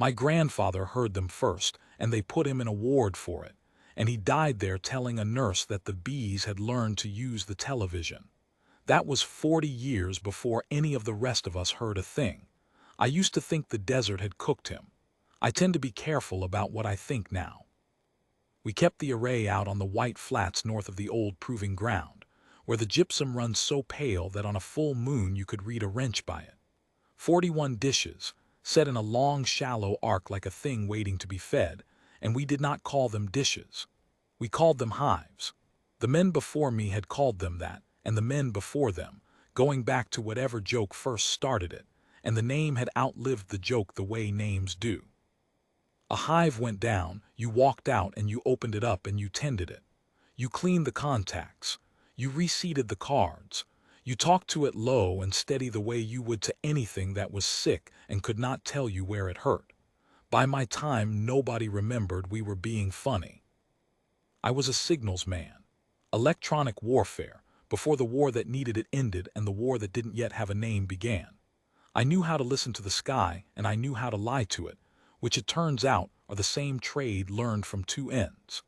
My grandfather heard them first, and they put him in a ward for it, and he died there telling a nurse that the bees had learned to use the television. That was 40 years before any of the rest of us heard a thing. I used to think the desert had cooked him. I tend to be careful about what I think now. We kept the array out on the white flats north of the old proving ground, where the gypsum runs so pale that on a full moon you could read a wrench by it. 41 dishes, set in a long shallow arc like a thing waiting to be fed, and we did not call them dishes. We called them hives. The men before me had called them that, and the men before them, going back to whatever joke first started it, and the name had outlived the joke the way names do. A hive went down, you walked out and you opened it up and you tended it. You cleaned the contacts. You reseated the cards. You talked to it low and steady the way you would to anything that was sick and could not tell you where it hurt. By my time, nobody remembered we were being funny. I was a signals man. Electronic warfare, before the war that needed it ended and the war that didn't yet have a name began. I knew how to listen to the sky and I knew how to lie to it, which it turns out are the same trade learned from two ends.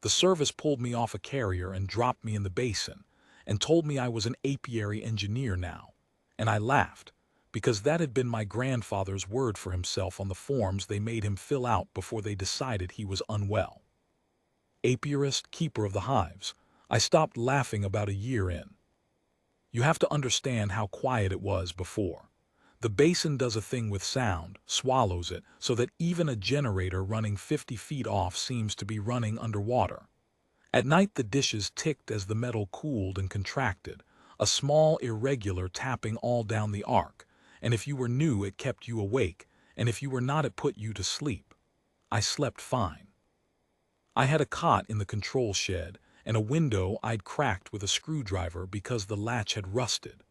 The service pulled me off a carrier and dropped me in the basin, and told me I was an apiary engineer now. And I laughed, because that had been my grandfather's word for himself on the forms they made him fill out before they decided he was unwell. Apiarist, keeper of the hives. I stopped laughing about a year in. You have to understand how quiet it was before. The basin does a thing with sound, swallows it, so that even a generator running 50 feet off seems to be running underwater. At night the dishes ticked as the metal cooled and contracted, a small irregular tapping all down the arc, and if you were new it kept you awake, and if you were not it put you to sleep. I slept fine. I had a cot in the control shed, and a window I'd cracked with a screwdriver because the latch had rusted,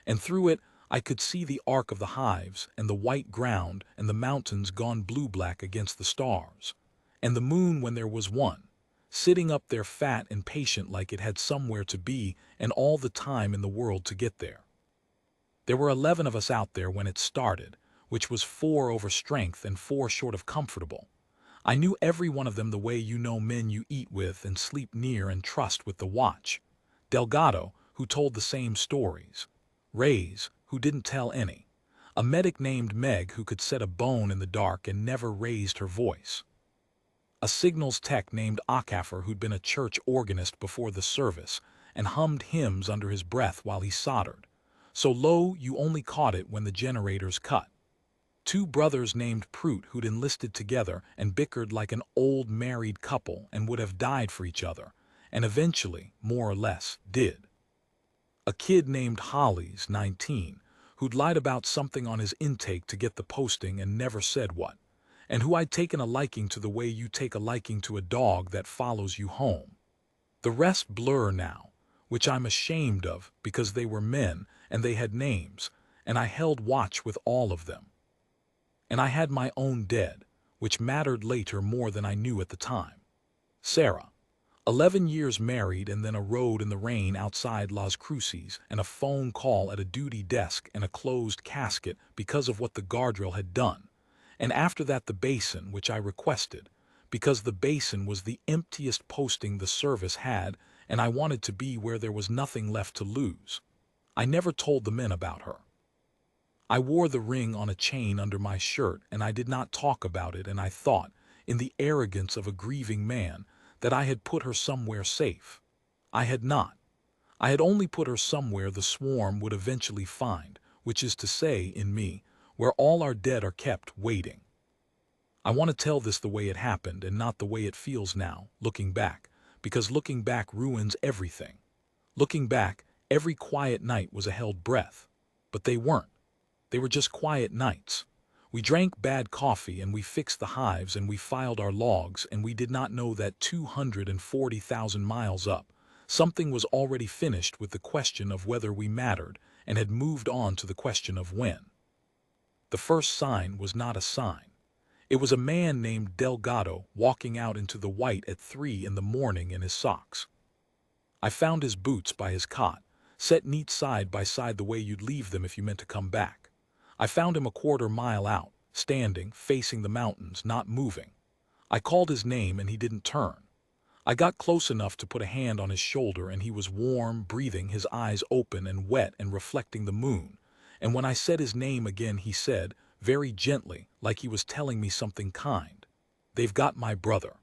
and through it I could see the arc of the hives and the white ground and the mountains gone blue-black against the stars, and the moon when there was one, sitting up there fat and patient like it had somewhere to be and all the time in the world to get there. There were 11 of us out there when it started, which was 4 over strength and 4 short of comfortable. I knew every one of them the way you know men you eat with and sleep near and trust with the watch. Delgado, who told the same stories. Reyes, who didn't tell any. A medic named Meg who could set a bone in the dark and never raised her voice. A signals tech named Akafer who'd been a church organist before the service and hummed hymns under his breath while he soldered, so low you only caught it when the generators cut. 2 brothers named Prout who'd enlisted together and bickered like an old married couple and would have died for each other, and eventually, more or less, did. A kid named Hollies, 19, who'd lied about something on his intake to get the posting and never said what, and who I'd taken a liking to the way you take a liking to a dog that follows you home. The rest blur now, which I'm ashamed of because they were men and they had names, and I held watch with all of them. And I had my own dead, which mattered later more than I knew at the time. Sarah. 11 years married and then a road in the rain outside Las Cruces and a phone call at a duty desk and a closed casket because of what the guardrail had done. And after that the basin, which I requested, because the basin was the emptiest posting the service had and I wanted to be where there was nothing left to lose. I never told the men about her. I wore the ring on a chain under my shirt and I did not talk about it, and I thought, in the arrogance of a grieving man, that I had put her somewhere safe. I had not. I had only put her somewhere the swarm would eventually find, which is to say, in me, where all our dead are kept waiting. I want to tell this the way it happened and not the way it feels now, looking back, because looking back ruins everything. Looking back, every quiet night was a held breath. But they weren't. They were just quiet nights. We drank bad coffee and we fixed the hives and we filed our logs, and we did not know that 240,000 miles up, something was already finished with the question of whether we mattered and had moved on to the question of when. The first sign was not a sign. It was a man named Delgado walking out into the white at 3 in the morning in his socks. I found his boots by his cot, set neat side by side the way you'd leave them if you meant to come back. I found him a quarter mile out, standing, facing the mountains, not moving. I called his name and he didn't turn. I got close enough to put a hand on his shoulder and he was warm, breathing, his eyes open and wet and reflecting the moon. And when I said his name again, he said, very gently, like he was telling me something kind, "They've got my brother."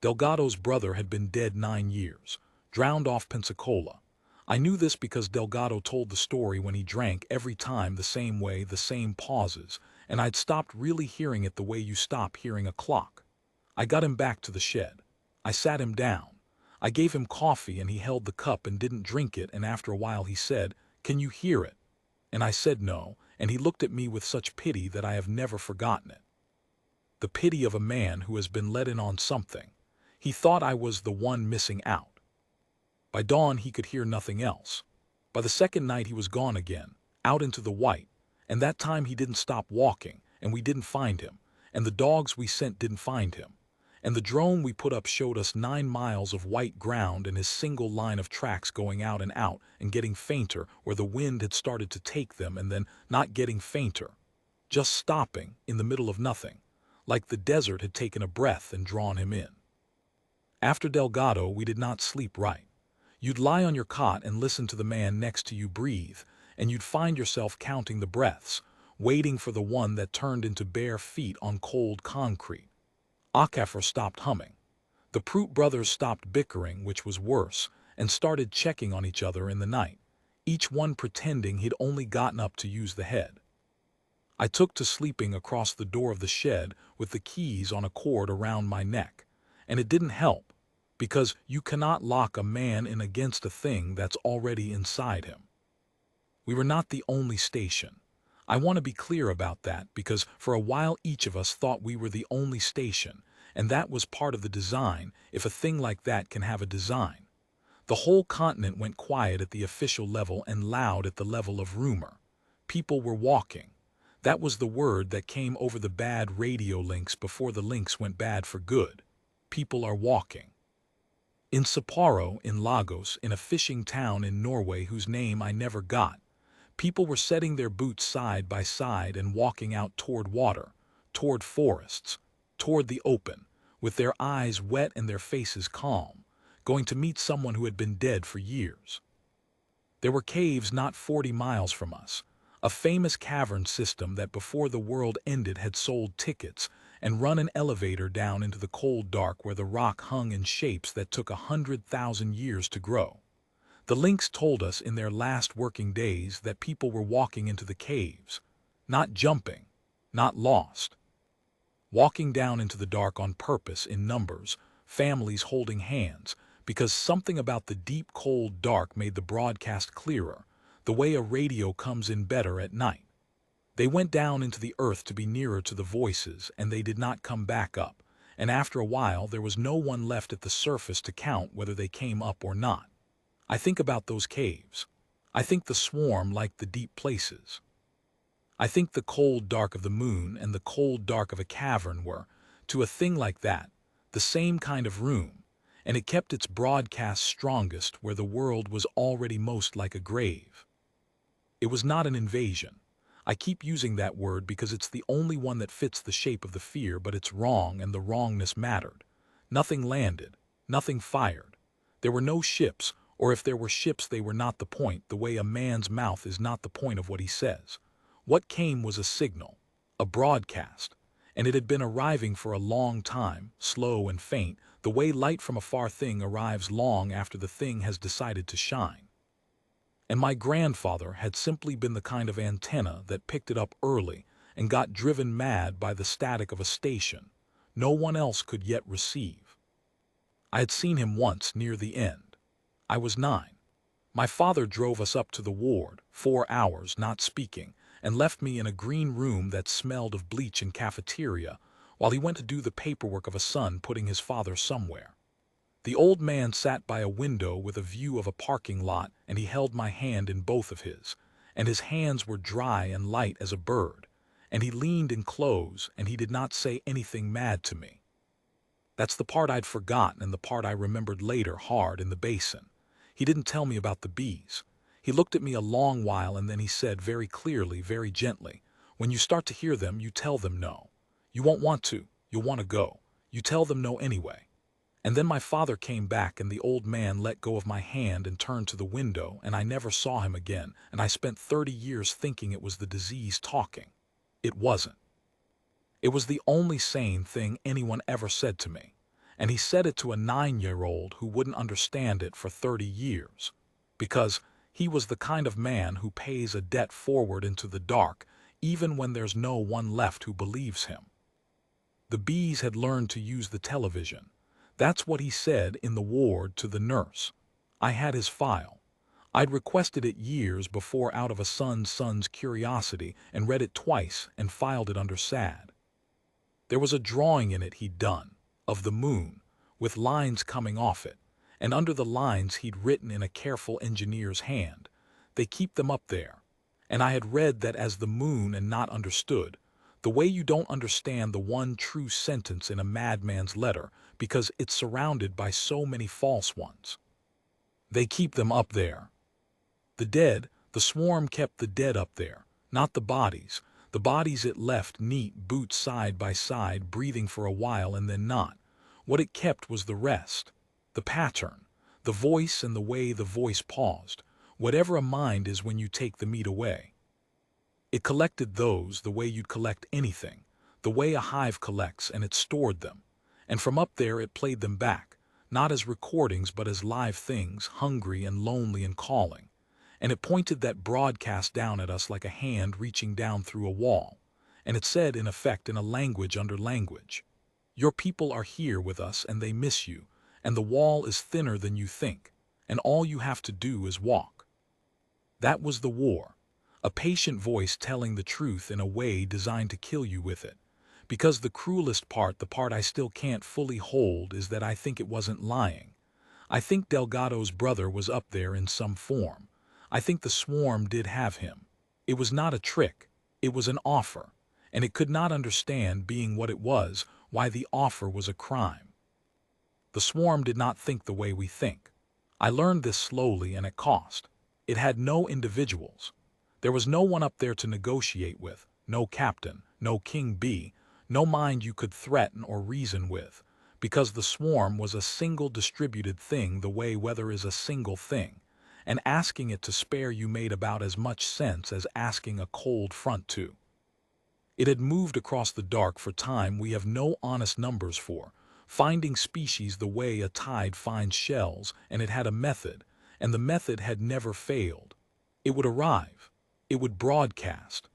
Delgado's brother had been dead 9 years, drowned off Pensacola. I knew this because Delgado told the story when he drank every time the same way, the same pauses, and I'd stopped really hearing it the way you stop hearing a clock. I got him back to the shed. I sat him down. I gave him coffee and he held the cup and didn't drink it, and after a while he said, "Can you hear it?" And I said no, and he looked at me with such pity that I have never forgotten it. The pity of a man who has been let in on something. He thought I was the one missing out. By dawn he could hear nothing else. By the second night he was gone again, out into the white, and that time he didn't stop walking, and we didn't find him, and the dogs we sent didn't find him. And the drone we put up showed us 9 miles of white ground and his single line of tracks going out and getting fainter where the wind had started to take them and then not getting fainter, just stopping in the middle of nothing, like the desert had taken a breath and drawn him in. After Delgado, we did not sleep right. You'd lie on your cot and listen to the man next to you breathe, and you'd find yourself counting the breaths, waiting for the one that turned into bare feet on cold concrete. Akafor stopped humming. The Prout brothers stopped bickering, which was worse, and started checking on each other in the night, each one pretending he'd only gotten up to use the head. I took to sleeping across the door of the shed with the keys on a cord around my neck, and it didn't help, because you cannot lock a man in against a thing that's already inside him. We were not the only station. I want to be clear about that because for a while each of us thought we were the only station, and that was part of the design, if a thing like that can have a design. The whole continent went quiet at the official level and loud at the level of rumor. People were walking. That was the word that came over the bad radio links before the links went bad for good. People are walking. In Sapporo, in Lagos, in a fishing town in Norway whose name I never got, people were setting their boots side by side and walking out toward water, toward forests, toward the open, with their eyes wet and their faces calm, going to meet someone who had been dead for years. There were caves not 40 miles from us, a famous cavern system that before the world ended had sold tickets and run an elevator down into the cold dark where the rock hung in shapes that took 100,000 years to grow. The links told us in their last working days that people were walking into the caves, not jumping, not lost. Walking down into the dark on purpose in numbers, families holding hands, because something about the deep cold dark made the broadcast clearer, the way a radio comes in better at night. They went down into the earth to be nearer to the voices, and they did not come back up, and after a while there was no one left at the surface to count whether they came up or not. I think about those caves. I think the swarm like the deep places. I think the cold dark of the moon and the cold dark of a cavern were, to a thing like that, the same kind of room, and it kept its broadcast strongest where the world was already most like a grave. It was not an invasion. I keep using that word because it's the only one that fits the shape of the fear, but it's wrong and the wrongness mattered. Nothing landed, nothing fired. There were no ships, or if there were ships they were not the point, the way a man's mouth is not the point of what he says. What came was a signal, a broadcast, and it had been arriving for a long time, slow and faint, the way light from a far thing arrives long after the thing has decided to shine. And my grandfather had simply been the kind of antenna that picked it up early and got driven mad by the static of a station no one else could yet receive. I had seen him once near the end. I was 9. My father drove us up to the ward, 4 hours, not speaking, and left me in a green room that smelled of bleach and cafeteria, while he went to do the paperwork of a son putting his father somewhere. The old man sat by a window with a view of a parking lot, and he held my hand in both of his, and his hands were dry and light as a bird, and he leaned in close, and he did not say anything mad to me. That's the part I'd forgotten and the part I remembered later hard in the basin. He didn't tell me about the bees. He looked at me a long while and then he said very clearly, very gently, When you start to hear them, you tell them no. You won't want to. You'll want to go. You tell them no anyway. And then my father came back and the old man let go of my hand and turned to the window, and I never saw him again, and I spent 30 years thinking it was the disease talking. It wasn't. It was the only sane thing anyone ever said to me, and he said it to a 9-year-old who wouldn't understand it for 30 years, because he was the kind of man who pays a debt forward into the dark even when there's no one left who believes him. The bees had learned to use the television. That's what he said in the ward to the nurse. I had his file. I'd requested it years before out of a son's curiosity and read it twice and filed it under SAD. There was a drawing in it he'd done, of the moon, with lines coming off it, and under the lines he'd written in a careful engineer's hand. They keep them up there. And I had read that as the moon and not understood, the way you don't understand the one true sentence in a madman's letter because it's surrounded by so many false ones. They keep them up there. The dead, the swarm kept the dead up there, not the bodies. The bodies it left neat, boots side by side, breathing for a while and then not. What it kept was the rest, the pattern, the voice and the way the voice paused, whatever a mind is when you take the meat away. It collected those the way you'd collect anything, the way a hive collects, and it stored them. And from up there it played them back, not as recordings but as live things, hungry and lonely and calling. And it pointed that broadcast down at us like a hand reaching down through a wall. And it said, in effect, in a language under language, "Your people are here with us and they miss you, and the wall is thinner than you think, and all you have to do is walk." That was the war, a patient voice telling the truth in a way designed to kill you with it. Because the cruelest part, the part I still can't fully hold, is that I think it wasn't lying. I think Delgado's brother was up there in some form. I think the swarm did have him. It was not a trick. It was an offer. And it could not understand, being what it was, why the offer was a crime. The swarm did not think the way we think. I learned this slowly and at cost. It had no individuals. There was no one up there to negotiate with, no captain, no king bee, no mind you could threaten or reason with, because the swarm was a single distributed thing the way weather is a single thing, and asking it to spare you made about as much sense as asking a cold front to. It had moved across the dark for time we have no honest numbers for, finding species the way a tide finds shells, and it had a method, and the method had never failed. It would arrive. It would broadcast.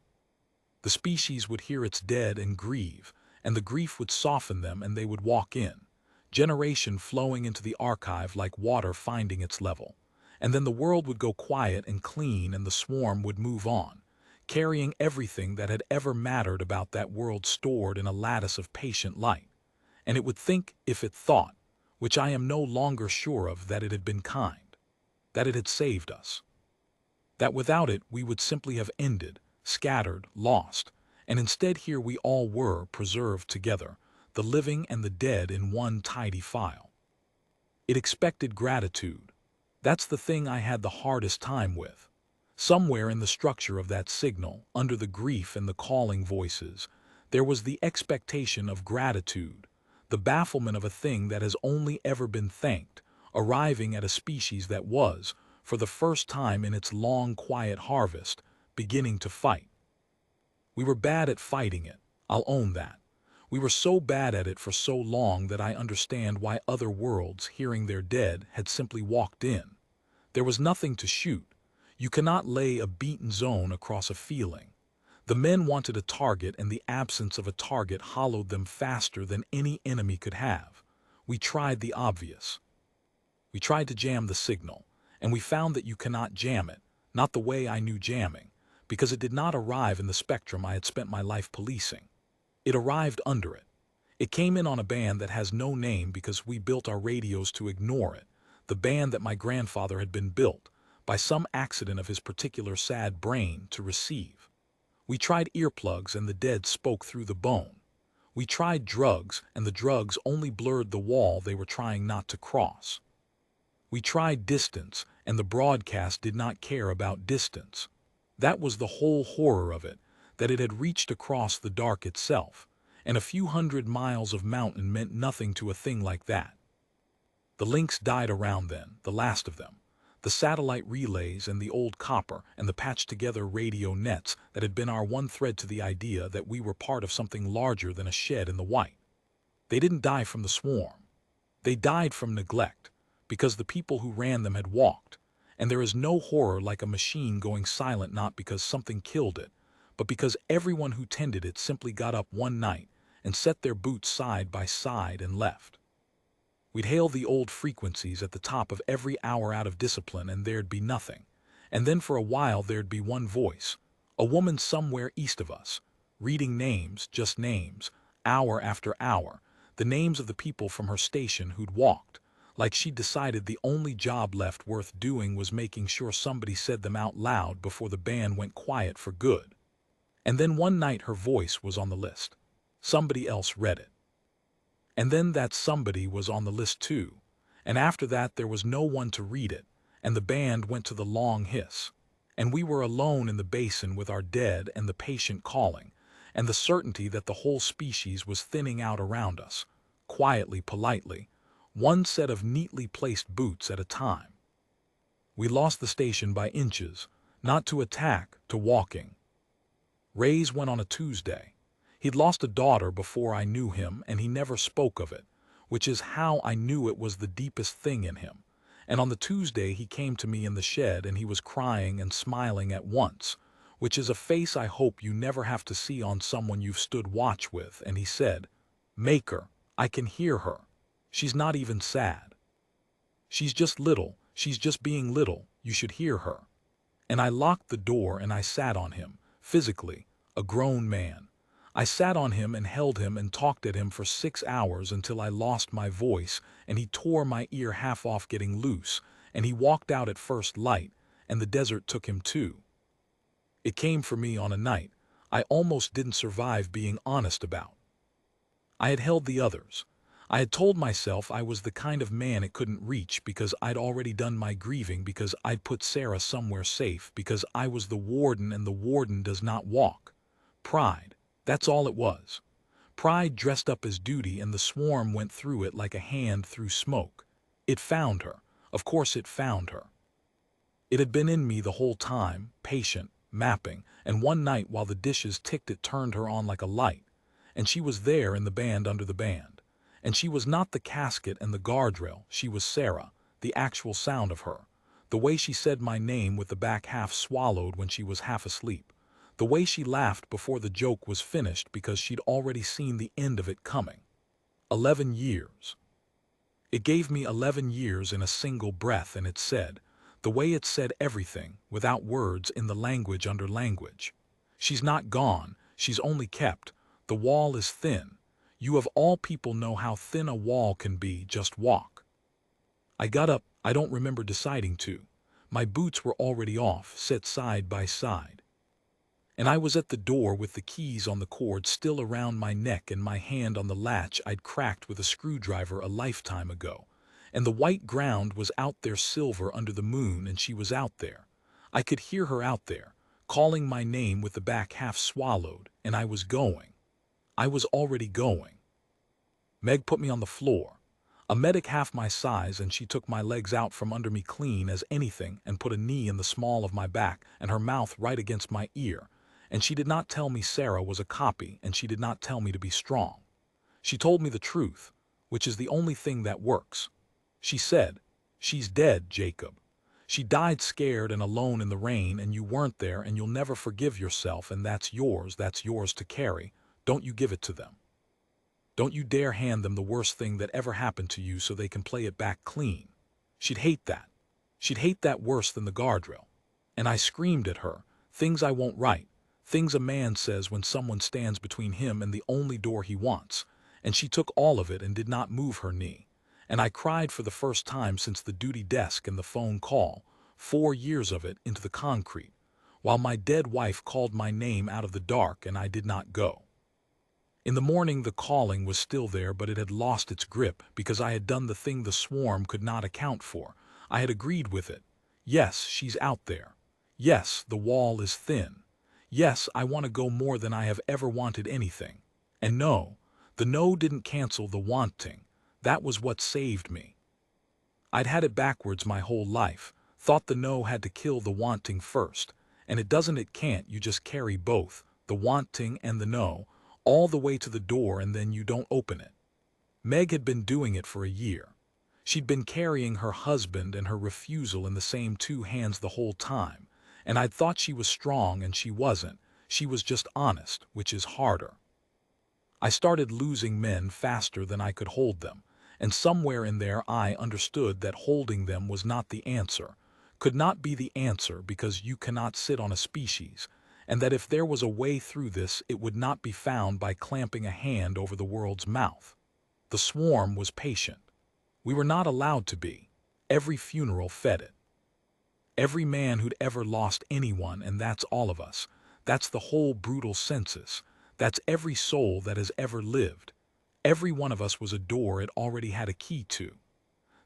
The species would hear its dead and grieve, and the grief would soften them and they would walk in, generation flowing into the archive like water finding its level. And then the world would go quiet and clean and the swarm would move on, carrying everything that had ever mattered about that world stored in a lattice of patient light. And it would think, if it thought, which I am no longer sure of, that it had been kind, that it had saved us. That without it we would simply have ended, scattered, lost, and instead here we all were, preserved together, the living and the dead in one tidy file. It expected gratitude. That's the thing I had the hardest time with. Somewhere in the structure of that signal, under the grief and the calling voices, there was the expectation of gratitude, the bafflement of a thing that has only ever been thanked, arriving at a species that was, for the first time in its long, quiet harvest, beginning to fight. We were bad at fighting it, I'll own that. We were so bad at it for so long that I understand why other worlds, hearing their dead, had simply walked in. There was nothing to shoot. You cannot lay a beaten zone across a feeling. The men wanted a target, and the absence of a target hollowed them faster than any enemy could have. We tried the obvious. We tried to jam the signal, and we found that you cannot jam it, not the way I knew jamming, because it did not arrive in the spectrum I had spent my life policing. It arrived under it. It came in on a band that has no name because we built our radios to ignore it, the band that my grandfather had been built, by some accident of his particular sad brain, to receive. We tried earplugs and the dead spoke through the bone. We tried drugs and the drugs only blurred the wall they were trying not to cross. We tried distance and the broadcast did not care about distance. That was the whole horror of it, that it had reached across the dark itself, and a few hundred miles of mountain meant nothing to a thing like that. The links died around then, the last of them. The satellite relays and the old copper and the patched-together radio nets that had been our one thread to the idea that we were part of something larger than a shed in the white. They didn't die from the swarm. They died from neglect, because the people who ran them had walked, and there is no horror like a machine going silent not because something killed it, but because everyone who tended it simply got up one night and set their boots side by side and left. We'd hail the old frequencies at the top of every hour out of discipline and there'd be nothing. And then for a while there'd be one voice, a woman somewhere east of us, reading names, just names, hour after hour, the names of the people from her station who'd walked, like she'd decided the only job left worth doing was making sure somebody said them out loud before the band went quiet for good. And then one night her voice was on the list. Somebody else read it. And then that somebody was on the list too, and after that there was no one to read it, and the band went to the long hiss, and we were alone in the basin with our dead and the patient calling, and the certainty that the whole species was thinning out around us, quietly, politely, one set of neatly placed boots at a time. We lost the station by inches, not to attack, to walking. Ray's went on a Tuesday. He'd lost a daughter before I knew him, and he never spoke of it, which is how I knew it was the deepest thing in him. And on the Tuesday he came to me in the shed, and he was crying and smiling at once, which is a face I hope you never have to see on someone you've stood watch with, and he said, "Maker, I can hear her. She's not even sad. She's just little, she's just being little, you should hear her." And I locked the door and I sat on him, physically, a grown man. I sat on him and held him and talked at him for 6 hours until I lost my voice, and he tore my ear half off getting loose, and he walked out at first light, and the desert took him too. It came for me on a night I almost didn't survive being honest about. I had held the others. I had told myself I was the kind of man it couldn't reach because I'd already done my grieving, because I'd put Sarah somewhere safe, because I was the warden and the warden does not walk. Pride. That's all it was. Pride dressed up as duty, and the swarm went through it like a hand through smoke. It found her. Of course it found her. It had been in me the whole time, patient, mapping, and one night while the dishes ticked it turned her on like a light. And she was there in the band under the band. And she was not the casket and the guardrail, she was Sarah, the actual sound of her. The way she said my name with the back half swallowed when she was half asleep. The way she laughed before the joke was finished because she'd already seen the end of it coming. 11 years. It gave me 11 years in a single breath, and it said, the way it said everything, without words, in the language under language. She's not gone, she's only kept. The wall is thin. You of all people know how thin a wall can be, just walk. I got up, I don't remember deciding to. My boots were already off, set side by side. And I was at the door with the keys on the cord still around my neck and my hand on the latch I'd cracked with a screwdriver a lifetime ago. And the white ground was out there silver under the moon, and she was out there. I could hear her out there, calling my name with the back half swallowed, and I was going. I was already going. Meg put me on the floor. A medic half my size, and she took my legs out from under me clean as anything and put a knee in the small of my back and her mouth right against my ear. And she did not tell me Sarah was a copy, and she did not tell me to be strong. She told me the truth, which is the only thing that works. She said, "She's dead, Jacob. She died scared and alone in the rain, and you weren't there, and you'll never forgive yourself, and that's yours to carry. Don't you give it to them. Don't you dare hand them the worst thing that ever happened to you so they can play it back clean." She'd hate that. She'd hate that worse than the guardrail. And I screamed at her, things I won't write. Things a man says when someone stands between him and the only door he wants, and she took all of it and did not move her knee. And I cried for the first time since the duty desk and the phone call, 4 years of it, into the concrete, while my dead wife called my name out of the dark and I did not go. In the morning the calling was still there, but it had lost its grip because I had done the thing the swarm could not account for. I had agreed with it. Yes, she's out there. Yes, the wall is thin. Yes, I want to go more than I have ever wanted anything. And no, the no didn't cancel the wanting. That was what saved me. I'd had it backwards my whole life, thought the no had to kill the wanting first, and it can't, you just carry both, the wanting and the no, all the way to the door and then you don't open it. Meg had been doing it for a year. She'd been carrying her husband and her refusal in the same two hands the whole time, and I'd thought she was strong and she wasn't, she was just honest, which is harder. I started losing men faster than I could hold them, and somewhere in there I understood that holding them was not the answer, could not be the answer because you cannot sit on a species, and that if there was a way through this it would not be found by clamping a hand over the world's mouth. The swarm was patient. We were not allowed to be. Every funeral fed it. Every man who'd ever lost anyone, and that's all of us. That's the whole brutal census. That's every soul that has ever lived. Every one of us was a door it already had a key to.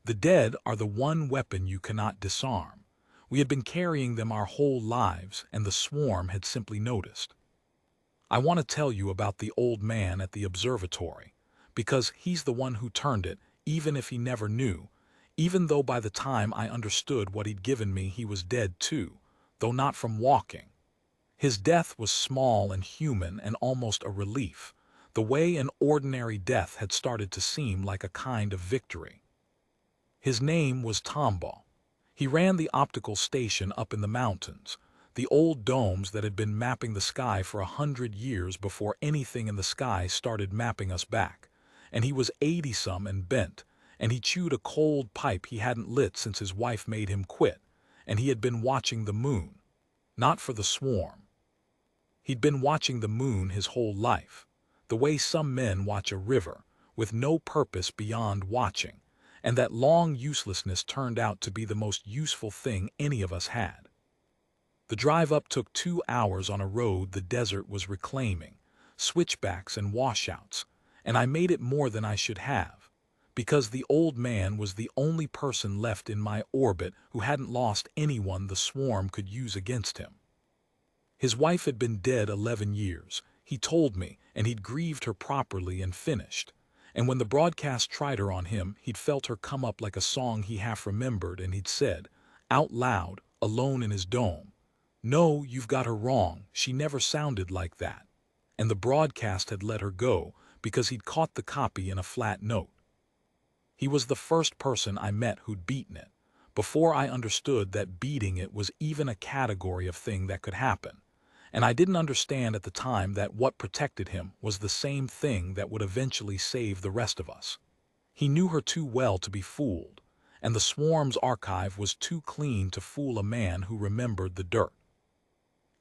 The dead are the one weapon you cannot disarm. We had been carrying them our whole lives, and the swarm had simply noticed. I want to tell you about the old man at the observatory, because he's the one who turned it, even if he never knew, even though by the time I understood what he'd given me he was dead too, though not from walking. His death was small and human and almost a relief, the way an ordinary death had started to seem like a kind of victory. His name was Tombaugh. He ran the optical station up in the mountains, the old domes that had been mapping the sky for 100 years before anything in the sky started mapping us back, and he was 80-some and bent, and he chewed a cold pipe he hadn't lit since his wife made him quit, and he had been watching the moon, not for the swarm. He'd been watching the moon his whole life, the way some men watch a river, with no purpose beyond watching, and that long uselessness turned out to be the most useful thing any of us had. The drive up took 2 hours on a road the desert was reclaiming, switchbacks and washouts, and I made it more than I should have, because the old man was the only person left in my orbit who hadn't lost anyone the swarm could use against him. His wife had been dead 11 years, he told me, and he'd grieved her properly and finished. And when the broadcast tried her on him, he'd felt her come up like a song he half remembered, and he'd said, out loud, alone in his dome, "No, you've got her wrong, she never sounded like that." And the broadcast had let her go, because he'd caught the copy in a flat note. He was the first person I met who'd beaten it, before I understood that beating it was even a category of thing that could happen. And I didn't understand at the time that what protected him was the same thing that would eventually save the rest of us. He knew her too well to be fooled, and the swarm's archive was too clean to fool a man who remembered the dirt.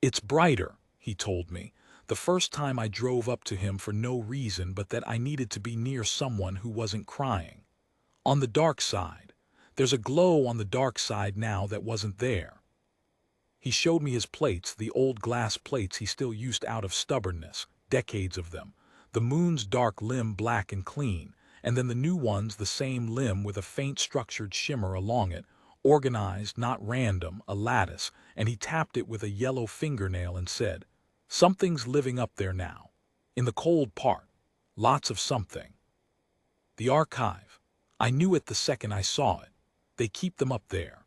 "It's brighter," he told me, the first time I drove up to him for no reason but that I needed to be near someone who wasn't crying. "On the dark side. There's a glow on the dark side now that wasn't there." He showed me his plates, the old glass plates he still used out of stubbornness, decades of them, the moon's dark limb black and clean, and then the new ones the same limb with a faint structured shimmer along it, organized, not random, a lattice, and he tapped it with a yellow fingernail and said, "Something's living up there now. In the cold part. Lots of something." The archive. I knew it the second I saw it. They keep them up there.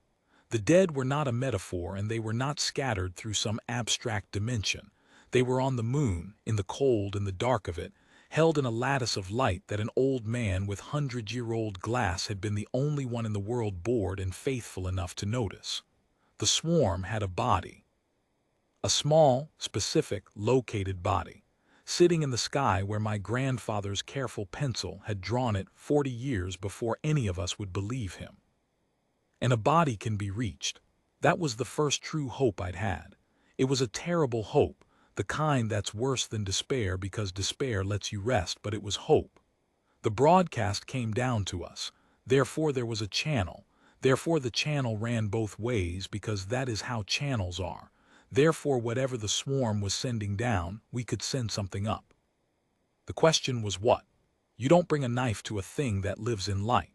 The dead were not a metaphor, and they were not scattered through some abstract dimension. They were on the moon, in the cold and the dark of it, held in a lattice of light that an old man with 100-year-old glass had been the only one in the world bored and faithful enough to notice. The swarm had a body. A small, specific, located body, sitting in the sky where my grandfather's careful pencil had drawn it 40 years before any of us would believe him. And a body can be reached. That was the first true hope I'd had. It was a terrible hope, the kind that's worse than despair because despair lets you rest, but it was hope. The broadcast came down to us. Therefore there was a channel. Therefore the channel ran both ways because that is how channels are. Therefore whatever the swarm was sending down, we could send something up. The question was what? You don't bring a knife to a thing that lives in light.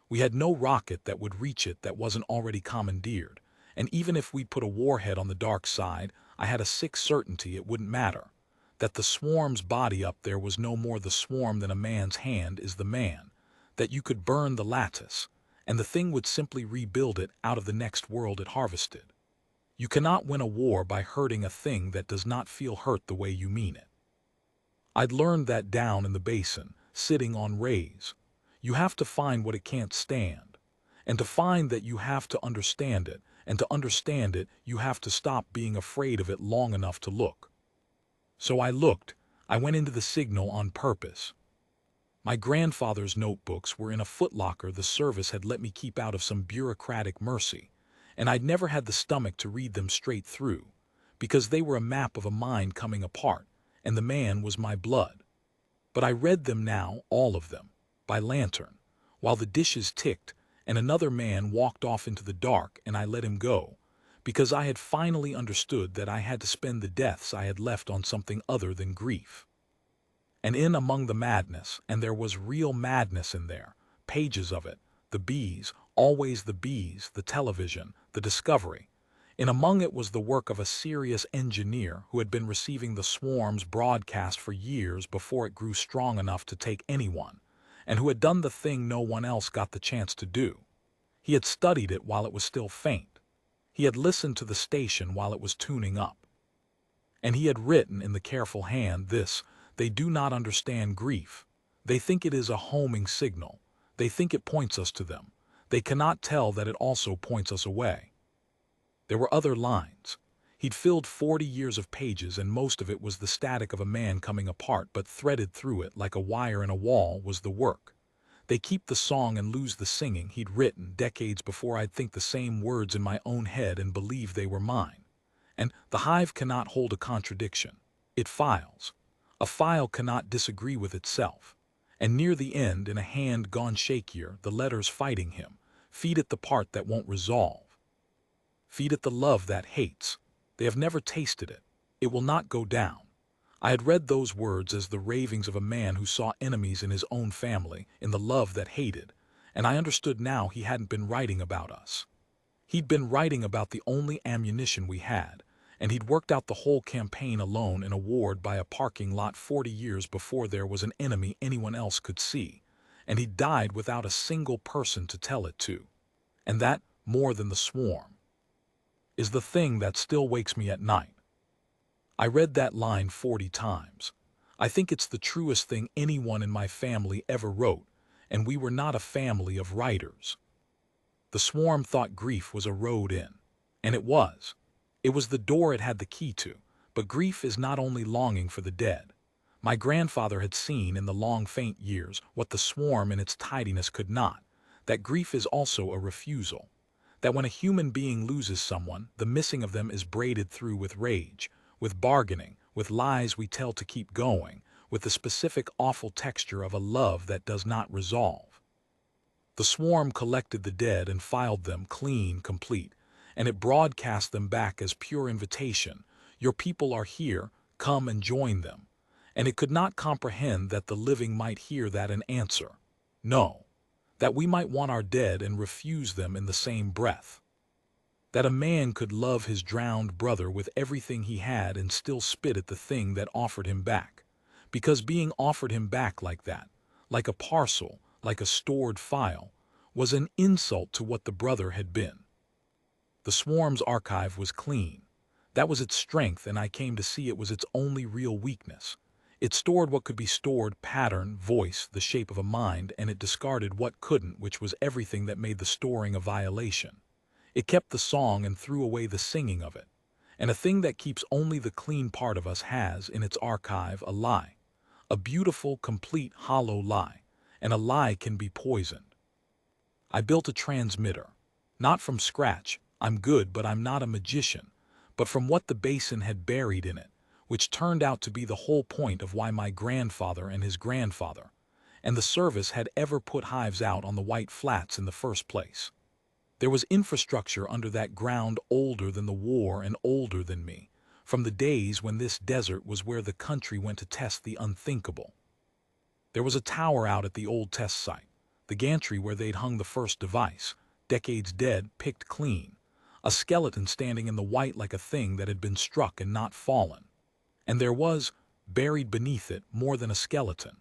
We had no rocket that would reach it that wasn't already commandeered, And even if we put a warhead on the dark side, I had a sick certainty it wouldn't matter. That the swarm's body up there was no more the swarm than a man's hand is the man. That you could burn the lattice, and the thing would simply rebuild it out of the next world it harvested. You cannot win a war by hurting a thing that does not feel hurt the way you mean it. I'd learned that down in the basin, sitting on rays. You have to find what it can't stand. And to find that you have to understand it, and to understand it you have to stop being afraid of it long enough to look. So I looked. I went into the signal on purpose. My grandfather's notebooks were in a footlocker the service had let me keep out of some bureaucratic mercy, and I'd never had the stomach to read them straight through, because they were a map of a mind coming apart, and the man was my blood. But I read them now, all of them, by lantern, while the dishes ticked, and another man walked off into the dark and I let him go, because I had finally understood that I had to spend the deaths I had left on something other than grief. And in among the madness, and there was real madness in there, pages of it, the bees, always the bees, the television, the discovery. In among it was the work of a serious engineer who had been receiving the swarm's broadcast for years before it grew strong enough to take anyone, and who had done the thing no one else got the chance to do. He had studied it while it was still faint. He had listened to the station while it was tuning up. And he had written in the careful hand this: they do not understand grief. They think it is a homing signal. They think it points us to them. They cannot tell that it also points us away. There were other lines. He'd filled 40 years of pages, and most of it was the static of a man coming apart, but threaded through it like a wire in a wall was the work. They keep the song and lose the singing he'd written decades before I'd think the same words in my own head and believe they were mine. And the hive cannot hold a contradiction. It files. A file cannot disagree with itself. And near the end, in a hand gone shakier, the letters fighting him, feed it the part that won't resolve. Feed it the love that hates. They have never tasted it. It will not go down. I had read those words as the ravings of a man who saw enemies in his own family, in the love that hated, and I understood now he hadn't been writing about us. He'd been writing about the only ammunition we had, and he'd worked out the whole campaign alone in a ward by a parking lot 40 years before there was an enemy anyone else could see, and he'd died without a single person to tell it to. And that, more than the swarm, is the thing that still wakes me at night. I read that line 40 times. I think it's the truest thing anyone in my family ever wrote, and we were not a family of writers. The swarm thought grief was a road in, and it was. It was the door it had the key to, but grief is not only longing for the dead. My grandfather had seen in the long faint years what the swarm in its tidiness could not, that grief is also a refusal. That when a human being loses someone, the missing of them is braided through with rage, with bargaining, with lies we tell to keep going, with the specific awful texture of a love that does not resolve. The swarm collected the dead and filed them clean, complete, and it broadcast them back as pure invitation. Your people are here, come and join them. And it could not comprehend that the living might hear that and answer, no, that we might want our dead and refuse them in the same breath. That a man could love his drowned brother with everything he had and still spit at the thing that offered him back, because being offered him back like that, like a parcel, like a stored file, was an insult to what the brother had been. The swarm's archive was clean. That was its strength, and I came to see it was its only real weakness. It stored what could be stored: pattern, voice, the shape of a mind, and it discarded what couldn't, which was everything that made the storing a violation. It kept the song and threw away the singing of it. And a thing that keeps only the clean part of us has in its archive a lie. A beautiful, complete, hollow lie. And a lie can be poisoned. I built a transmitter. Not from scratch. I'm good, but I'm not a magician. But from what the basin had buried in it, which turned out to be the whole point of why my grandfather and his grandfather and the service had ever put hives out on the White Flats in the first place. There was infrastructure under that ground older than the war and older than me, from the days when this desert was where the country went to test the unthinkable. There was a tower out at the old test site, the gantry where they'd hung the first device, decades dead, picked clean. a skeleton standing in the white like a thing that had been struck and not fallen. And there was, buried beneath it, more than a skeleton.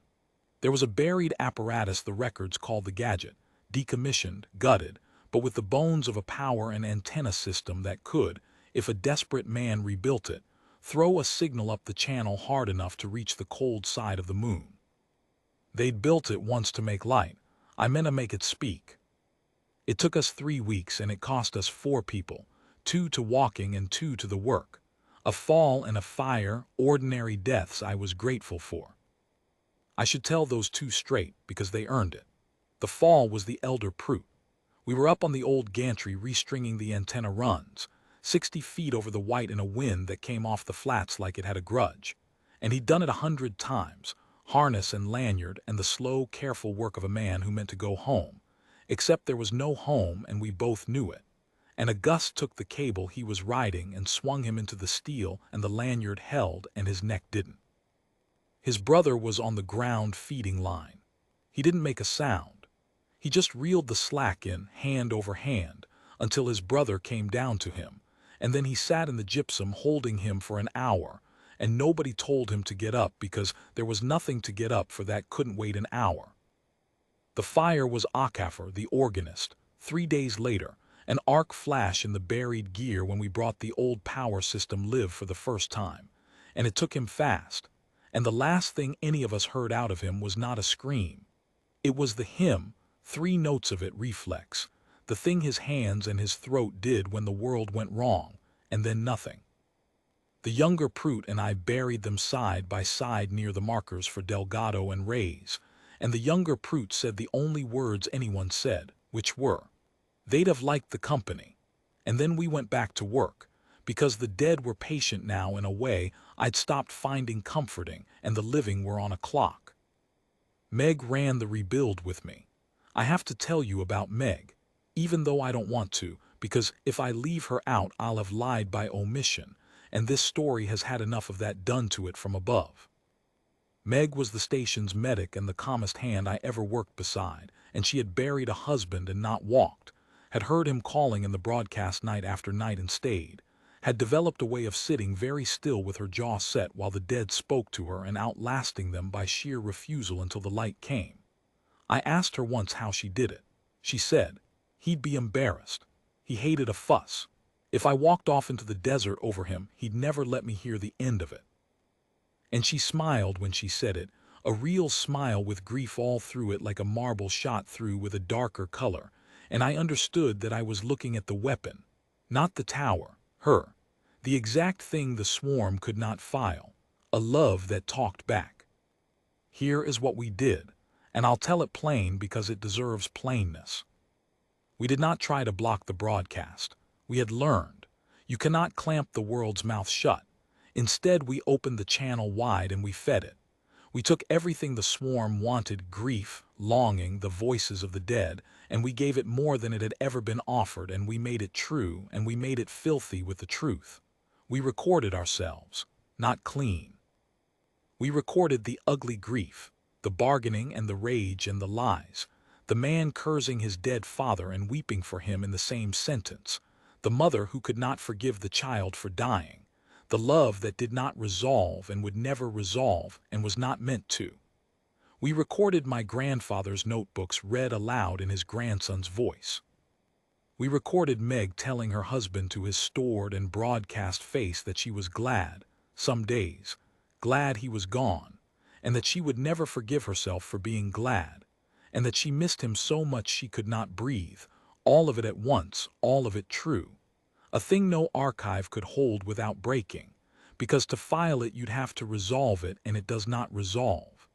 There was a buried apparatus the records called the Gadget, decommissioned, gutted, but with the bones of a power and antenna system that could, if a desperate man rebuilt it, throw a signal up the channel hard enough to reach the cold side of the moon. They'd built it once to make light. I meant to make it speak. It took us 3 weeks and it cost us 4 people, 2 to walking and 2 to the work. A fall and a fire, ordinary deaths I was grateful for. I should tell those 2 straight because they earned it. The fall was the elder Prout. We were up on the old gantry restringing the antenna runs, 60 feet over the white in a wind that came off the flats like it had a grudge. And he'd done it 100 times, harness and lanyard and the slow, careful work of a man who meant to go home. Except there was no home and we both knew it. And a gust took the cable he was riding and swung him into the steel and the lanyard held and his neck didn't. His brother was on the ground feeding line. He didn't make a sound. He just reeled the slack in, hand over hand, until his brother came down to him, and then he sat in the gypsum holding him for an hour, and nobody told him to get up because there was nothing to get up for that couldn't wait an hour. The fire was Akaffer, the organist. 3 days later, an arc flash in the buried gear when we brought the old power system live for the first time, and it took him fast. And the last thing any of us heard out of him was not a scream. It was the hymn, 3 notes of it reflex, the thing his hands and his throat did when the world went wrong, and then nothing. The younger Prout and I buried them side by side near the markers for Delgado and Reyes, and the younger Prout said the only words anyone said, which were, "They'd have liked the company." And then we went back to work, because the dead were patient now in a way I'd stopped finding comforting, and the living were on a clock. Meg ran the rebuild with me. I have to tell you about Meg, even though I don't want to, because if I leave her out I'll have lied by omission, and this story has had enough of that done to it from above. Meg was the station's medic and the calmest hand I ever worked beside, and she had buried a husband and not walked, had heard him calling in the broadcast night after night and stayed, had developed a way of sitting very still with her jaw set while the dead spoke to her and outlasting them by sheer refusal until the light came. I asked her once how she did it. She said, he'd be embarrassed. He hated a fuss. If I walked off into the desert over him, he'd never let me hear the end of it. And she smiled when she said it, a real smile with grief all through it like a marble shot through with a darker color, and I understood that I was looking at the weapon, not the tower, her, the exact thing the swarm could not file, a love that talked back. Here is what we did, and I'll tell it plain because it deserves plainness. We did not try to block the broadcast. We had learned. You cannot clamp the world's mouth shut. Instead, we opened the channel wide and we fed it. We took everything the swarm wanted, grief, longing, the voices of the dead, and we gave it more than it had ever been offered, and we made it true, and we made it filthy with the truth. We recorded ourselves, not clean. We recorded the ugly grief, the bargaining and the rage and the lies, the man cursing his dead father and weeping for him in the same sentence, the mother who could not forgive the child for dying, the love that did not resolve and would never resolve and was not meant to. We recorded my grandfather's notebooks read aloud in his grandson's voice. We recorded Meg telling her husband to his stored and broadcast face that she was glad, some days, glad he was gone, and that she would never forgive herself for being glad, and that she missed him so much she could not breathe, all of it at once, all of it true. A thing no archive could hold without breaking, because to file it you'd have to resolve it, and it does not resolve.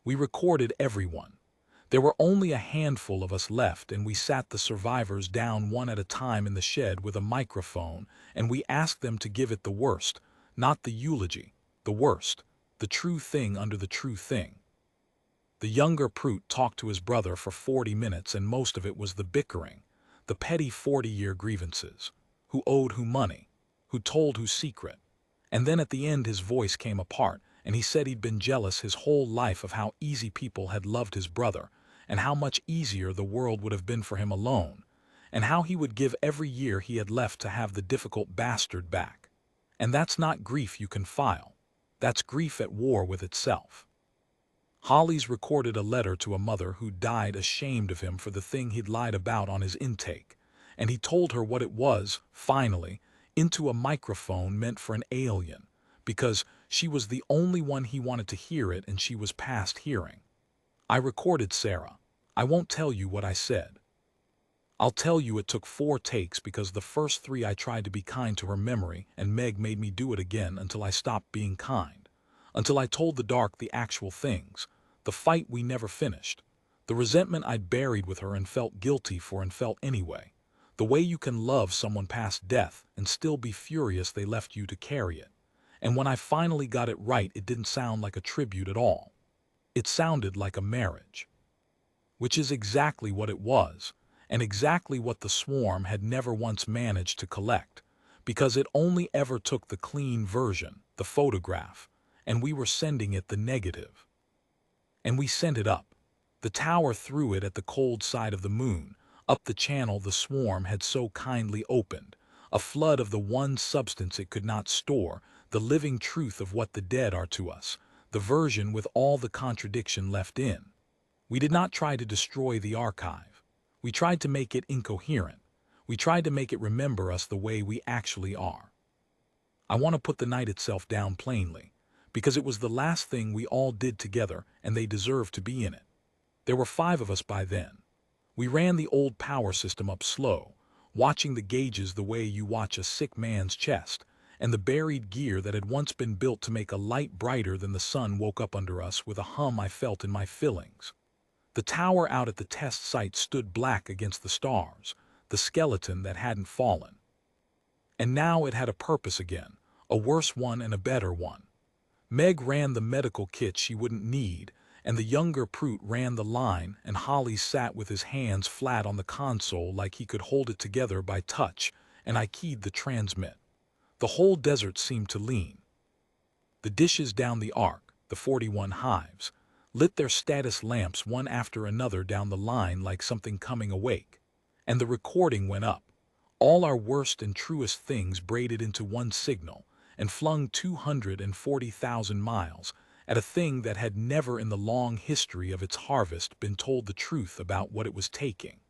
We recorded everyone. There were only a handful of us left, and we sat the survivors down one at a time in the shed with a microphone, and we asked them to give it the worst, not the eulogy, the worst, the true thing under the true thing. The younger Prout talked to his brother for 40 minutes, and most of it was the bickering, the petty 40-year grievances. Who owed who money, who told who secret. And then at the end his voice came apart, and he said he'd been jealous his whole life of how easy people had loved his brother, and how much easier the world would have been for him alone, and how he would give every year he had left to have the difficult bastard back. And that's not grief you can file. That's grief at war with itself. Hollis recorded a letter to a mother who died ashamed of him for the thing he'd lied about on his intake, and he told her what it was, finally, into a microphone meant for an alien, because she was the only one he wanted to hear it and she was past hearing. I recorded Sarah. I won't tell you what I said. I'll tell you it took 4 takes because the first 3 I tried to be kind to her memory and Meg made me do it again until I stopped being kind. Until I told the dark the actual things, the fight we never finished, the resentment I'd buried with her and felt guilty for and felt anyway, the way you can love someone past death and still be furious they left you to carry it. And when I finally got it right, it didn't sound like a tribute at all. It sounded like a marriage. Which is exactly what it was, and exactly what the swarm had never once managed to collect, because it only ever took the clean version, the photograph, and we were sending it the negative. And we sent it up. The tower threw it at the cold side of the moon, up the channel the swarm had so kindly opened, a flood of the one substance it could not store, the living truth of what the dead are to us, the version with all the contradiction left in. We did not try to destroy the archive. We tried to make it incoherent. We tried to make it remember us the way we actually are. I want to put the night itself down plainly, because it was the last thing we all did together and they deserved to be in it. There were 5 of us by then. We ran the old power system up slow, watching the gauges the way you watch a sick man's chest, and the buried gear that had once been built to make a light brighter than the sun woke up under us with a hum I felt in my fillings. The tower out at the test site stood black against the stars, the skeleton that hadn't fallen. And now it had a purpose again, a worse one and a better one. Meg ran the medical kit she wouldn't need, and the younger Prout ran the line, and Hollis sat with his hands flat on the console like he could hold it together by touch, and I keyed the transmit. The whole desert seemed to lean. The dishes down the arc, the 41 hives, lit their status lamps one after another down the line like something coming awake. And the recording went up. All our worst and truest things braided into one signal and flung 240,000 miles at a thing that had never in the long history of its harvest been told the truth about what it was taking.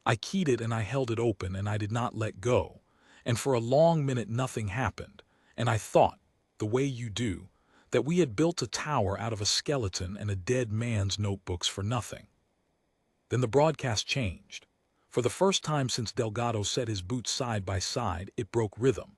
I keyed it and I held it open and I did not let go, and for a long minute nothing happened, and I thought, the way you do, that we had built a tower out of a skeleton and a dead man's notebooks for nothing. Then the broadcast changed. For the first time since Delgado set his boots side by side, it broke rhythm.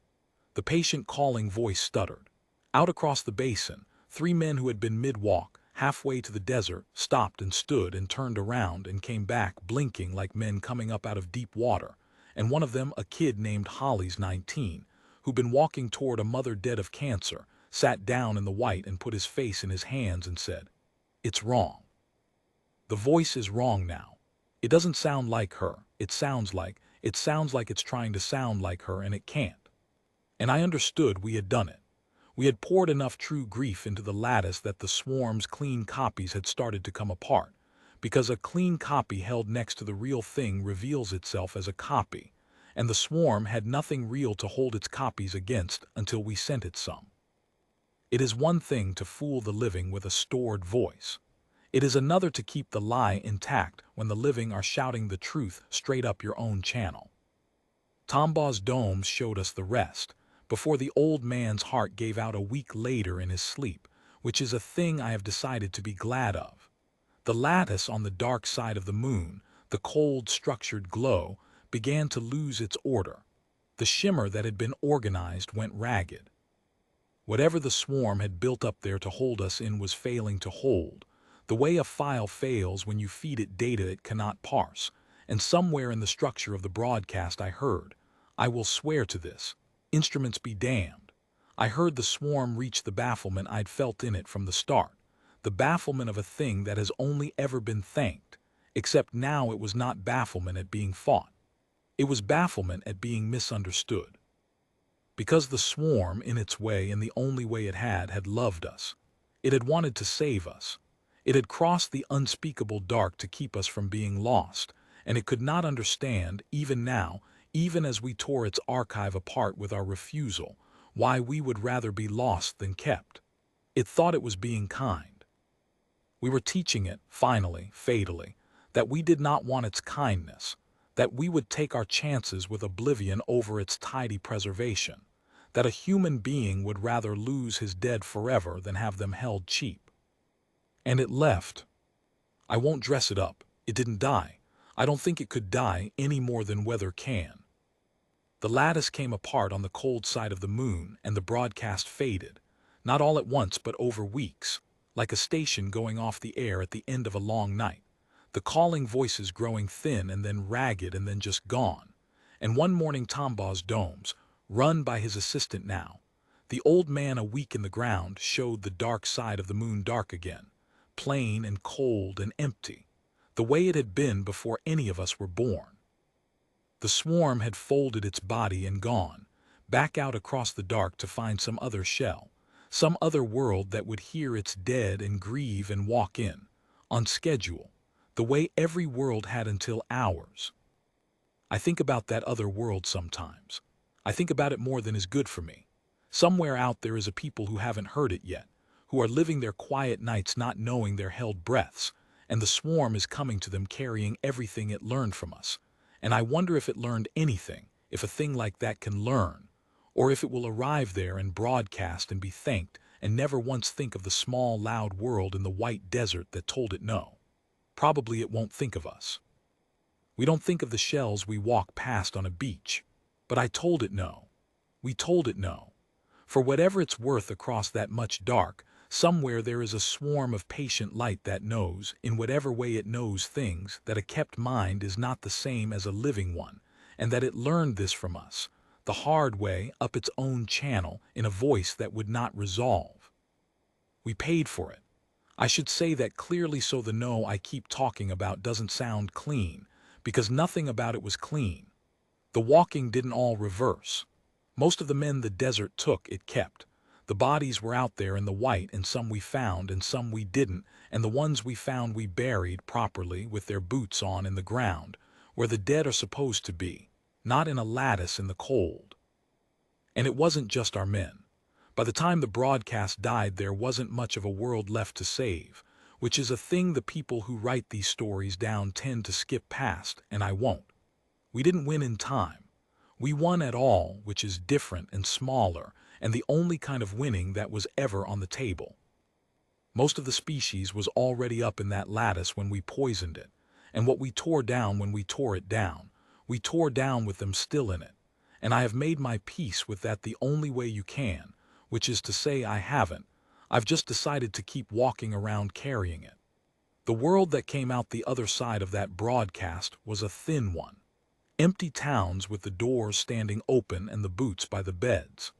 The patient calling voice stuttered. Out across the basin, 3 men who had been mid-walk, halfway to the desert, stopped and stood and turned around and came back blinking like men coming up out of deep water, and one of them a kid named Hollis 19, who'd been walking toward a mother dead of cancer, sat down in the white and put his face in his hands and said, "It's wrong. The voice is wrong now. It doesn't sound like her. It sounds like it's trying to sound like her and it can't." And I understood we had done it. We had poured enough true grief into the lattice that the swarm's clean copies had started to come apart, because a clean copy held next to the real thing reveals itself as a copy, and the swarm had nothing real to hold its copies against until we sent it some. It is one thing to fool the living with a stored voice. It is another to keep the lie intact when the living are shouting the truth straight up your own channel. Tombaw's domes showed us the rest, before the old man's heart gave out a week later in his sleep, which is a thing I have decided to be glad of. The lattice on the dark side of the moon, the cold structured glow, began to lose its order. The shimmer that had been organized went ragged. Whatever the swarm had built up there to hold us in was failing to hold, the way a file fails when you feed it data it cannot parse, and somewhere in the structure of the broadcast I heard, "I will swear to this, instruments be damned." I heard the swarm reach the bafflement I'd felt in it from the start, the bafflement of a thing that has only ever been thanked, except now it was not bafflement at being fought. It was bafflement at being misunderstood. Because the swarm, in its way and the only way it had loved us. It had wanted to save us. It had crossed the unspeakable dark to keep us from being lost, and it could not understand, even now, even as we tore its archive apart with our refusal, why we would rather be lost than kept. It thought it was being kind. We were teaching it, finally, fatally, that we did not want its kindness, that we would take our chances with oblivion over its tidy preservation, that a human being would rather lose his dead forever than have them held cheap. And it left. I won't dress it up. It didn't die. I don't think it could die any more than weather can. The lattice came apart on the cold side of the moon, and the broadcast faded, not all at once but over weeks, like a station going off the air at the end of a long night, the calling voices growing thin and then ragged and then just gone. And one morning Tombaw's domes, run by his assistant now, the old man a week in the ground, showed the dark side of the moon dark again, plain and cold and empty, the way it had been before any of us were born. The swarm had folded its body and gone, back out across the dark to find some other shell, some other world that would hear its dead and grieve and walk in, on schedule, the way every world had until ours. I think about that other world sometimes. I think about it more than is good for me. Somewhere out there is a people who haven't heard it yet, who are living their quiet nights not knowing their held breaths, and the swarm is coming to them carrying everything it learned from us. And I wonder if it learned anything, if a thing like that can learn, or if it will arrive there and broadcast and be thanked and never once think of the small, loud world in the white desert that told it no. Probably it won't think of us. We don't think of the shells we walk past on a beach. But I told it no. We told it no. For whatever it's worth across that much dark, somewhere there is a swarm of patient light that knows, in whatever way it knows things, that a kept mind is not the same as a living one, and that it learned this from us, the hard way, up its own channel, in a voice that would not resolve. We paid for it. I should say that clearly so the no I keep talking about doesn't sound clean, because nothing about it was clean. The walking didn't all reverse. Most of the men the desert took it kept. The bodies were out there in the white, and some we found and some we didn't, and the ones we found we buried properly with their boots on in the ground, where the dead are supposed to be, not in a lattice in the cold. And it wasn't just our men. By the time the broadcast died there wasn't much of a world left to save, which is a thing the people who write these stories down tend to skip past, and I won't. We didn't win in time. We won at all, which is different and smaller, and the only kind of winning that was ever on the table. Most of the species was already up in that lattice when we poisoned it, and what we tore down when we tore it down, we tore down with them still in it, and I have made my peace with that the only way you can, which is to say I haven't. I've just decided to keep walking around carrying it. The world that came out the other side of that broadcast was a thin one. Empty towns with the doors standing open and the boots by the beds.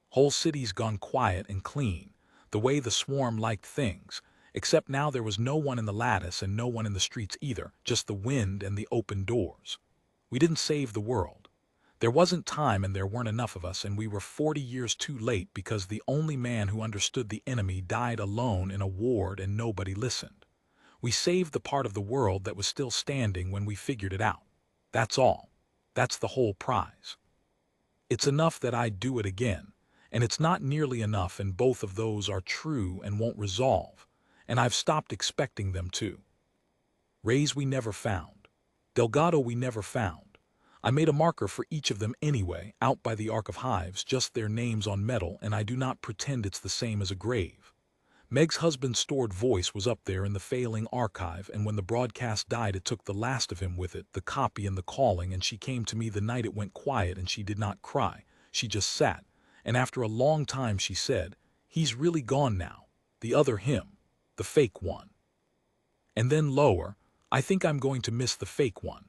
Whole cities gone quiet and clean, the way the swarm liked things, except now there was no one in the lattice and no one in the streets either, just the wind and the open doors. We didn't save the world. There wasn't time and there weren't enough of us, and we were 40 years too late because the only man who understood the enemy died alone in a ward and nobody listened. We saved the part of the world that was still standing when we figured it out. That's all. That's the whole prize. It's enough that I'd do it again, and it's not nearly enough, and both of those are true and won't resolve, and I've stopped expecting them to. Reyes we never found. Delgado we never found. I made a marker for each of them anyway, out by the Ark of Hives, just their names on metal, and I do not pretend it's the same as a grave. Meg's husband's stored voice was up there in the failing archive, and when the broadcast died it took the last of him with it, the copy and the calling, and she came to me the night it went quiet, and she did not cry. She just sat, and after a long time she said, "He's really gone now, the other him, the fake one." And then lower, "I think I'm going to miss the fake one."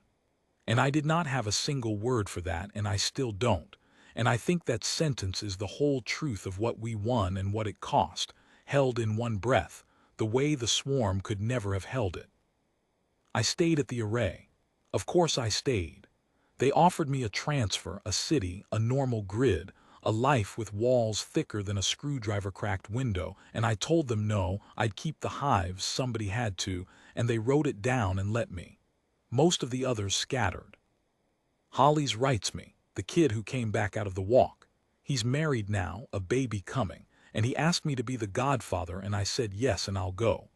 And I did not have a single word for that, and I still don't. And I think that sentence is the whole truth of what we won and what it cost, held in one breath, the way the swarm could never have held it. I stayed at the array. Of course I stayed. They offered me a transfer, a city, a normal grid, a life with walls thicker than a screwdriver-cracked window, and I told them no, I'd keep the hives, somebody had to, and they wrote it down and let me. Most of the others scattered. Hollies writes me, the kid who came back out of the walk. He's married now, a baby coming, and he asked me to be the godfather, and I said yes, and I'll go.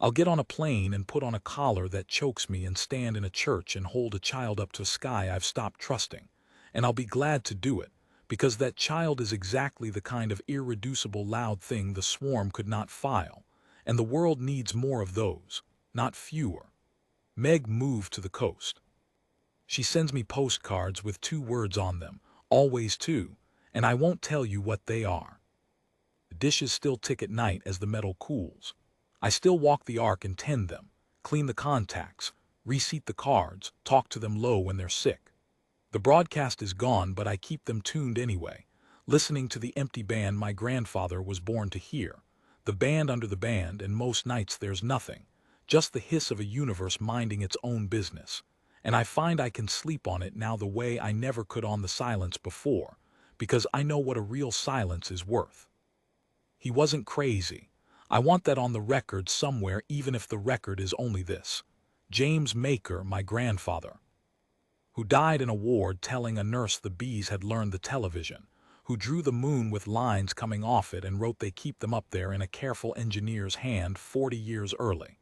I'll get on a plane and put on a collar that chokes me and stand in a church and hold a child up to a sky I've stopped trusting. And I'll be glad to do it, because that child is exactly the kind of irreducible loud thing the swarm could not file, and the world needs more of those, not fewer. Meg moved to the coast. She sends me postcards with 2 words on them, always 2, and I won't tell you what they are. The dishes still tick at night as the metal cools. I still walk the ark and tend them, clean the contacts, reseat the cards, talk to them low when they're sick. The broadcast is gone, but I keep them tuned anyway, listening to the empty band my grandfather was born to hear, the band under the band, and most nights there's nothing, just the hiss of a universe minding its own business. And I find I can sleep on it now the way I never could on the silence before, because I know what a real silence is worth. He wasn't crazy. I want that on the record somewhere, even if the record is only this. James Maker, my grandfather, who died in a ward telling a nurse the bees had learned the television, who drew the moon with lines coming off it and wrote they keep them up there in a careful engineer's hand 40 years early.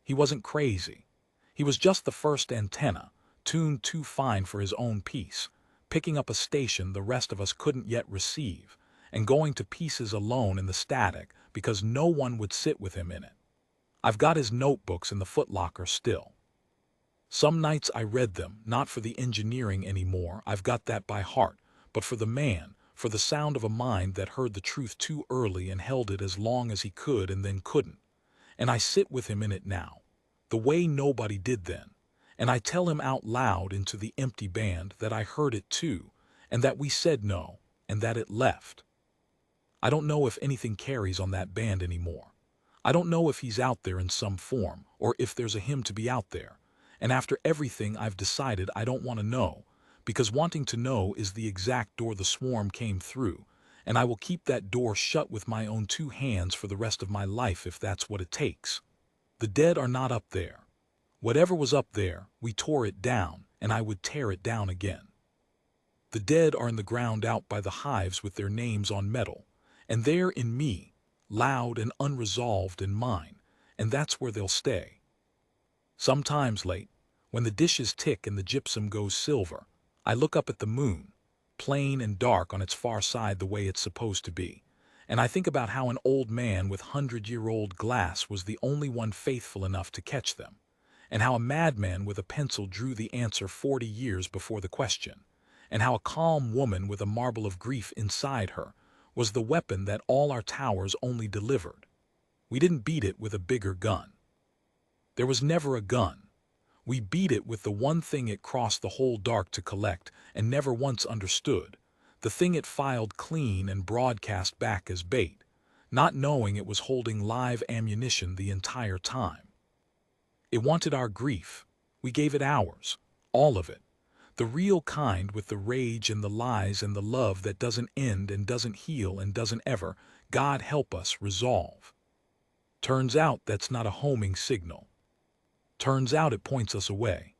He wasn't crazy. He was just the first antenna, tuned too fine for his own piece, picking up a station the rest of us couldn't yet receive, and going to pieces alone in the static because no one would sit with him in it. I've got his notebooks in the footlocker still. Some nights I read them, not for the engineering anymore, I've got that by heart, but for the man, for the sound of a mind that heard the truth too early and held it as long as he could and then couldn't. And I sit with him in it now, the way nobody did then, and I tell him out loud into the empty band that I heard it too, and that we said no, and that it left. I don't know if anything carries on that band anymore. I don't know if he's out there in some form, or if there's a him to be out there. And after everything I've decided I don't want to know, because wanting to know is the exact door the swarm came through, and I will keep that door shut with my own 2 hands for the rest of my life if that's what it takes. The dead are not up there. Whatever was up there, we tore it down, and I would tear it down again. The dead are in the ground out by the hives with their names on metal, and they're in me, loud and unresolved in mine, and that's where they'll stay. Sometimes late, when the dishes tick and the gypsum goes silver, I look up at the moon, plain and dark on its far side the way it's supposed to be, and I think about how an old man with 100-year-old glass was the only one faithful enough to catch them, and how a madman with a pencil drew the answer 40 years before the question, and how a calm woman with a marble of grief inside her was the weapon that all our towers only delivered. We didn't beat it with a bigger gun. There was never a gun. We beat it with the one thing it crossed the whole dark to collect and never once understood, the thing it filed clean and broadcast back as bait, not knowing it was holding live ammunition the entire time. It wanted our grief. We gave it ours, all of it, the real kind, with the rage and the lies and the love that doesn't end and doesn't heal and doesn't ever, God help us, resolve. Turns out that's not a homing signal. Turns out it points us away.